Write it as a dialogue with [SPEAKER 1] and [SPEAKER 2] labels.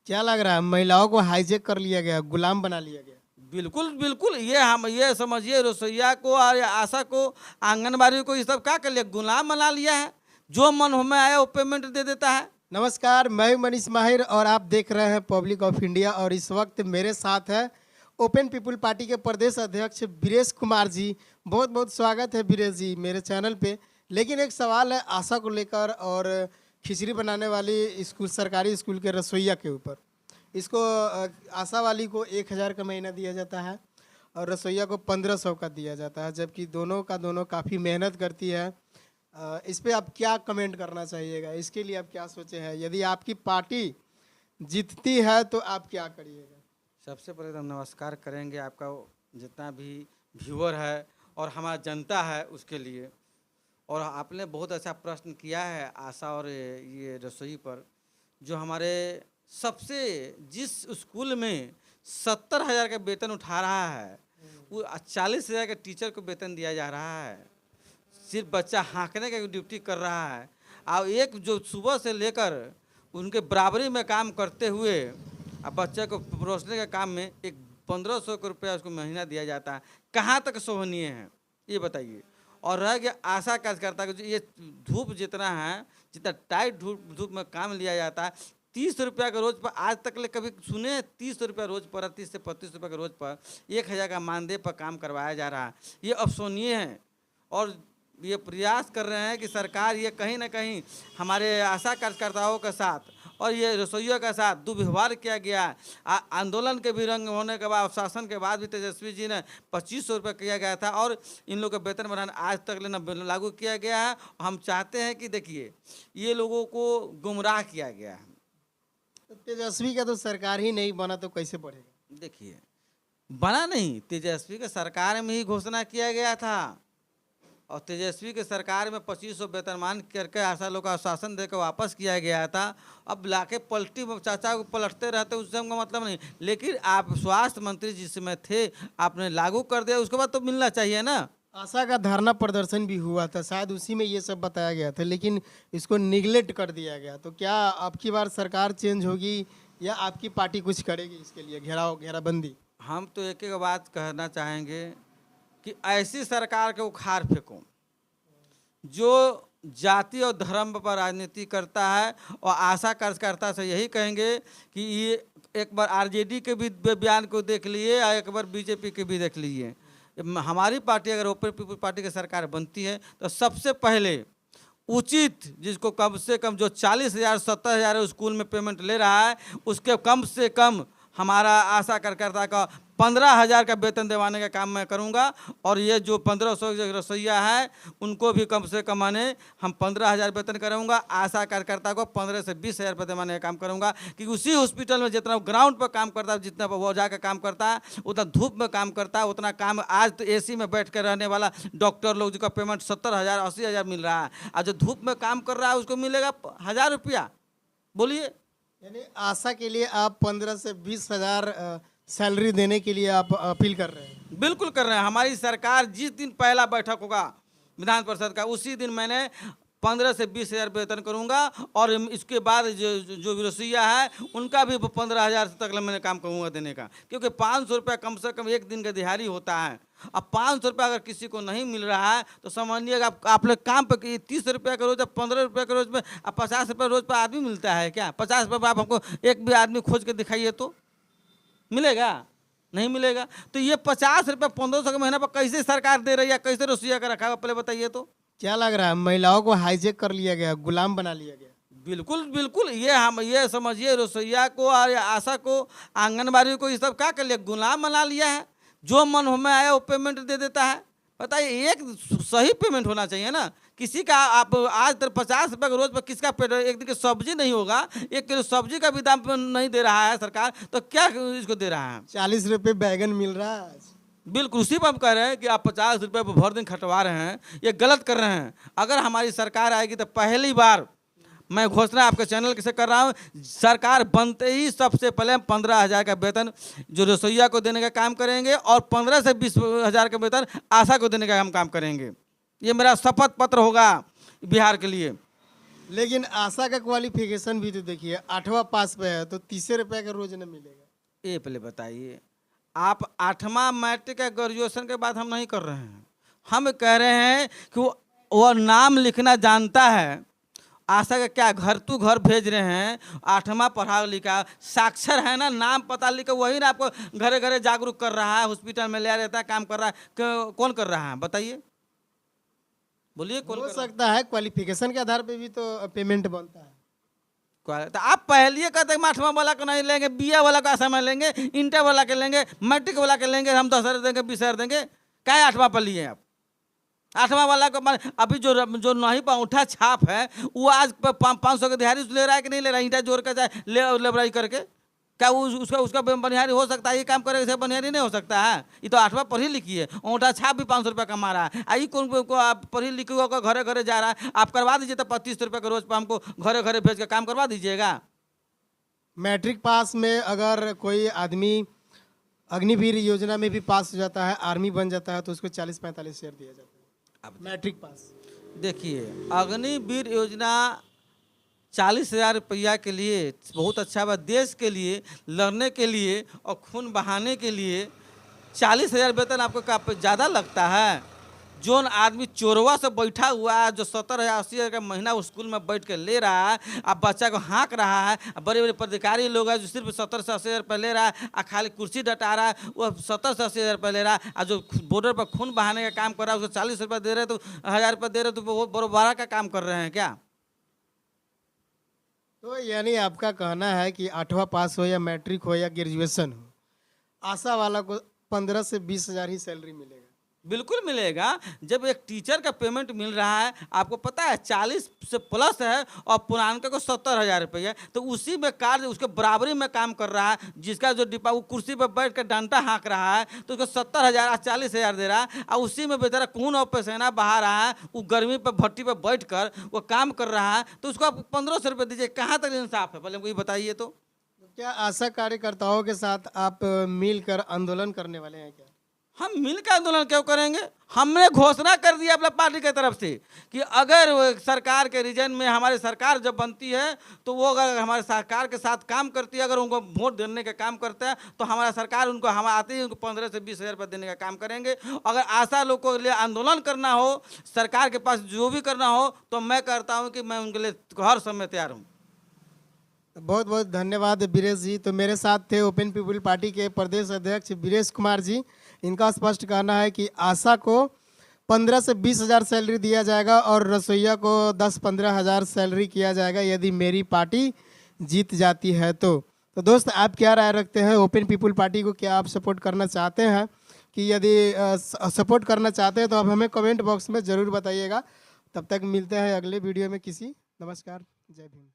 [SPEAKER 1] क्या लग रहा है महिलाओं को हाईजैक कर लिया गया, गुलाम बना लिया गया?
[SPEAKER 2] बिल्कुल बिल्कुल, ये हम ये समझिए रसोईया को और आशा को, आंगनबाड़ी को, ये सब क्या कर लिया, गुलाम बना लिया है। जो मन हो में आया वो पेमेंट दे देता है।
[SPEAKER 1] नमस्कार, मैं हूं मनीष माहिर और आप देख रहे हैं पब्लिक ऑफ इंडिया। और इस वक्त मेरे साथ है ओपन पीपुल पार्टी के प्रदेश अध्यक्ष वीरेश कुमार जी। बहुत बहुत स्वागत है वीरेश जी मेरे चैनल पे। लेकिन एक सवाल है आशा को लेकर और खिचड़ी बनाने वाली स्कूल, सरकारी स्कूल के रसोइया के ऊपर। इसको आशा वाली को 1000 का महीना दिया जाता है और रसोइया को 1500 का दिया जाता है, जबकि दोनों काफ़ी मेहनत करती है। इस पे आप क्या कमेंट करना चाहिएगा? इसके लिए आप क्या सोचे हैं? यदि आपकी पार्टी जीतती है तो आप क्या करिएगा?
[SPEAKER 2] सबसे पहले तो हम नमस्कार करेंगे आपका जितना भी व्यूअर है और हमारा जनता है उसके लिए। और आपने बहुत अच्छा प्रश्न किया है आशा और ये रसोई पर। जो हमारे सबसे जिस स्कूल में 70,000 का वेतन उठा रहा है, वो 40,000 के टीचर को वेतन दिया जा रहा है। सिर्फ बच्चा हाँकने का ड्यूटी कर रहा है। और एक जो सुबह से लेकर उनके बराबरी में काम करते हुए अब बच्चे को परोसने के काम में एक 1500 रुपया उसको महीना दिया जाता है। कहाँ तक शोभनीय है ये बताइए। और रह गया आशा कार्यकर्ता को, ये धूप जितना है, जितना टाइट धूप में काम लिया जाता है, 30 रुपया का रोज पर आज तक ले कभी सुने हैं? 30 रुपया रोज पर, 30 से 35 रुपये का रोज पर 1000 का मानदेय पर काम करवाया जा रहा है। ये अफसोनीय है। और ये प्रयास कर रहे हैं कि सरकार ये कहीं ना कहीं हमारे आशा कार्यकर्ताओं के साथ और ये रसोइयों के साथ दुर्व्यवहार किया गया। आंदोलन के भी रंग होने के बाद, शासन के बाद भी तेजस्वी जी ने 2500 रुपये किया गया था और इन लोगों का वेतन बढ़ाना आज तक लेना लागू किया गया है। हम चाहते हैं कि देखिए ये लोगों को गुमराह किया गया है।
[SPEAKER 1] तो तेजस्वी का तो सरकार ही नहीं बना तो कैसे बढ़ेगा?
[SPEAKER 2] देखिए बना नहीं, तेजस्वी के सरकार में ही घोषणा किया गया था और तेजस्वी के सरकार में 2500 वेतनमान करके आशा लोग का आश्वासन देकर वापस किया गया था। अब लाके पलटी चाचा को पलटते रहते उससे हमका मतलब नहीं। लेकिन आप स्वास्थ्य मंत्री जिसमें थे आपने लागू कर दिया, उसके बाद तो मिलना चाहिए ना।
[SPEAKER 1] आशा का धरना प्रदर्शन भी हुआ था, शायद उसी में ये सब बताया गया था, लेकिन इसको निगलेक्ट कर दिया गया। तो क्या आपकी बार सरकार चेंज होगी या आपकी पार्टी कुछ करेगी इसके लिए, घेराबंदी?
[SPEAKER 2] हम तो एक एक बात कहना चाहेंगे कि ऐसी सरकार को उखाड़ फेंको जो जाति और धर्म पर राजनीति करता है। और आशा कार्यकर्ता से यही कहेंगे कि ये एक बार आरजेडी के भी बयान को देख लिए और एक बार बीजेपी के भी देख लीजिए। हमारी पार्टी अगर ओपन पीपुल पार्टी की सरकार बनती है तो सबसे पहले उचित, जिसको कम से कम जो 40,000 70,000 स्कूल में पेमेंट ले रहा है, उसके कम से कम हमारा आशा कार्यकर्ता का 15,000 का वेतन दिलवाने का काम मैं करूंगा। और ये जो 1500 रसोइया है उनको भी कम से कम माने हम 15,000 वेतन करूंगा। आशा कार्यकर्ता को 15 से 20,000 रुपये दिलवाने का काम करूंगा कि उसी हॉस्पिटल में जितना ग्राउंड पर काम करता है, जितना वो जाकर काम करता है, उतना धूप में काम करता है, उतना काम आज तो AC में बैठ कर रहने वाला डॉक्टर लोग जिसका पेमेंट 70,000 80,000 मिल रहा है, आज जो धूप में काम कर रहा है उसको मिलेगा 1000 रुपया। बोलिए,
[SPEAKER 1] यानी आशा के लिए आप 15 से 20,000 सैलरी देने के लिए आप अपील कर रहे हैं?
[SPEAKER 2] बिल्कुल कर रहे हैं। हमारी सरकार जिस दिन पहला बैठक होगा विधान परिषद का, उसी दिन मैंने 15 से 20,000 वेतन करूंगा। और इसके बाद जो रसोइया है उनका भी 15,000 तक मैंने काम करूंगा देने का, क्योंकि 500 रुपया कम से कम एक दिन का दिहाड़ी होता है। अब 500 रुपया अगर किसी को नहीं मिल रहा है तो समझिएगा आप लोग काम पर 30 रुपया का रोज, 15 रुपया का रोज में, अब 50 रुपया रोज पर आदमी मिलता है क्या? 50 रुपये आप हमको एक भी आदमी खोज के दिखाइए तो मिलेगा? नहीं मिलेगा। तो ये 50 रुपये 1500 का महीना पर कैसे सरकार दे रही है, कैसे रसोइया का रखा है, पहले बताइए तो।
[SPEAKER 1] क्या लग रहा है महिलाओं को हाईजैक कर लिया गया, गुलाम बना लिया गया?
[SPEAKER 2] बिल्कुल बिल्कुल, ये हम ये समझिए रसोइया को और आशा को, आंगनबाड़ी को, ये सब क्या कर लिया, गुलाम बना लिया है। जो मन हो में आया वो पेमेंट दे देता है। बताइए, एक सही पेमेंट होना चाहिए ना। किसी का आप आज तक 50 रुपये का रोज पर किसका पेट, एक दिन की सब्जी नहीं होगा, 1 किलो सब्जी का भी दाम नहीं दे रहा है सरकार, तो क्या इसको दे रहा है?
[SPEAKER 1] 40 रुपये बैगन मिल रहा है।
[SPEAKER 2] बिल्कुल, उसी पर हम कह रहे हैं कि आप 50 रुपये पर भर दिन खटवा रहे हैं, ये गलत कर रहे हैं। अगर हमारी सरकार आएगी तो पहली बार मैं घोषणा आपके चैनल से कर रहा हूँ, सरकार बनते ही सबसे पहले हम 15,000 का वेतन जो रसोइया को देने का काम करेंगे और 15 से 20,000 का वेतन आशा को देने का हम काम करेंगे। ये मेरा शपथ पत्र होगा बिहार के लिए।
[SPEAKER 1] लेकिन आशा का क्वालिफिकेशन भी तो देखिए, 8वां पास पे है तो 30 रुपये का रोज न मिलेगा।
[SPEAKER 2] ये पहले बताइए, आप 8वां मैट्रिक या ग्रेजुएशन के बाद हम नहीं कर रहे हैं, हम कह रहे हैं कि वो नाम लिखना जानता है। आशा का क्या घर तू घर भेज रहे हैं, 8वां पढ़ा लिखा साक्षर है ना, नाम पता लिखा, वही ना आपको घरे घरे जागरूक कर रहा है, हॉस्पिटल में ले रहता है, काम कर रहा है। कौन कर रहा है बताइए, बोलिए कौन
[SPEAKER 1] हो
[SPEAKER 2] कर रहा है?
[SPEAKER 1] सकता है क्वालिफिकेशन के आधार पे भी तो पेमेंट बनता है।
[SPEAKER 2] तो आप पहले कहते हैं 8वां वाला को नहीं लेंगे, बीए वाला का समय लेंगे, इंटर वाला के लेंगे, मैट्रिक वाला के लेंगे, हम 10,000 देंगे, 20,000 देंगे। क्या 8वां पर लिए आप? 8वां वाला को अभी जो नहीं अंगूठा छाप है वो आज 500 के दिहाड़ी ले रहा है कि नहीं ले रहा है? ईंटा जोड़ कर जाए लेबराई करके, क्या वो उसका बनिहारी हो सकता है? ये काम करेगा बनिहारी नहीं हो सकता है। ये तो 8वां पढ़ी लिखी है, अंगूठा छाप भी 500 रुपये कमा रहा है। आई कौन को आप पढ़ी लिखी होकर घरे घरे जा रहा है, आप करवा दीजिए तो 25 रुपये के रोज पर हमको घरे घरे भेज के काम करवा दीजिएगा।
[SPEAKER 1] मैट्रिक पास में अगर कोई आदमी अग्निवीर योजना में भी पास हो जाता है, आर्मी बन जाता है, तो उसको 40-45 शेयर दिया जाता है। अब मैट्रिक पास
[SPEAKER 2] देखिए, अग्निवीर योजना 40,000 रुपया के लिए बहुत अच्छा बा, देश के लिए लड़ने के लिए और खून बहाने के लिए 40,000 वेतन आपको क्या ज़्यादा लगता है? जो आदमी चोरवा से बैठा हुआ है, जो 70,000 80,000 का महीना उस स्कूल में बैठ के ले रहा है, अब बच्चा को हाँक रहा है, बड़े बड़े पदाधिकारी लोग हैं जो सिर्फ 70 से 80,000 रुपये ले रहा है, खाली कुर्सी डटा रहा है, वो 70 से 80,000 रुपये ले रहा है, और जो बॉर्डर पर खून बहाने का काम कर रहा है उसको 40 रुपये दे रहे हैं, तो 1,000 रुपये दे रहे हैं, तो वो बड़ा का काम कर रहे हैं क्या?
[SPEAKER 1] तो यानी आपका कहना है कि 8वां पास हो या मैट्रिक हो या ग्रेजुएशन हो, आशा वाला को 15 से 20,000 ही सैलरी मिलेगा।
[SPEAKER 2] बिल्कुल मिलेगा। जब एक टीचर का पेमेंट मिल रहा है, आपको पता है 40 से प्लस है और पुरानका को 70,000 रुपये, तो उसी में कार्य उसके बराबरी में काम कर रहा है, जिसका जो डिपा वो कुर्सी पर बैठ कर डंडा हाँक रहा है, तो उसको 70,000 40,000 दे रहा है, और उसी में बेचारा खून और पसीना बहा रहा है, वो गर्मी पर भट्टी पर बैठ कर वो काम कर रहा है, तो उसको आप 1,500 रुपये दीजिए। कहाँ तक इंसाफ है? पहले हमको ये बताइए। तो
[SPEAKER 1] क्या आशा कार्यकर्ताओं के साथ आप मिलकर आंदोलन करने वाले हैं क्या?
[SPEAKER 2] हम मिलकर आंदोलन क्यों करेंगे? हमने घोषणा कर दिया अपने पार्टी की तरफ से कि अगर सरकार के रीजन में हमारी सरकार जब बनती है, तो वो अगर हमारे सरकार के साथ काम करती है, अगर उनको वोट देने का काम करता है, तो हमारा सरकार उनको हम आते ही उनको 15 से 20,000 रुपये देने का काम करेंगे। अगर आशा लोग को लिए आंदोलन करना हो, सरकार के पास जो भी करना हो, तो मैं करता हूँ कि मैं उनके लिए हर समय तैयार हूँ।
[SPEAKER 1] बहुत बहुत धन्यवाद बीरेश जी। तो मेरे साथ थे ओपन पीपुल पार्टी के प्रदेश अध्यक्ष बीरेश कुमार जी। इनका स्पष्ट कहना है कि आशा को 15 से 20,000 सैलरी दिया जाएगा और रसोइया को 10-15 हज़ार सैलरी किया जाएगा यदि मेरी पार्टी जीत जाती है। तो दोस्त, आप क्या राय रखते हैं ओपन पीपुल पार्टी को? क्या आप सपोर्ट करना चाहते हैं? कि यदि सपोर्ट करना चाहते हैं तो आप हमें कमेंट बॉक्स में ज़रूर बताइएगा। तब तक मिलते हैं अगले वीडियो में किसी। नमस्कार, जय भीम।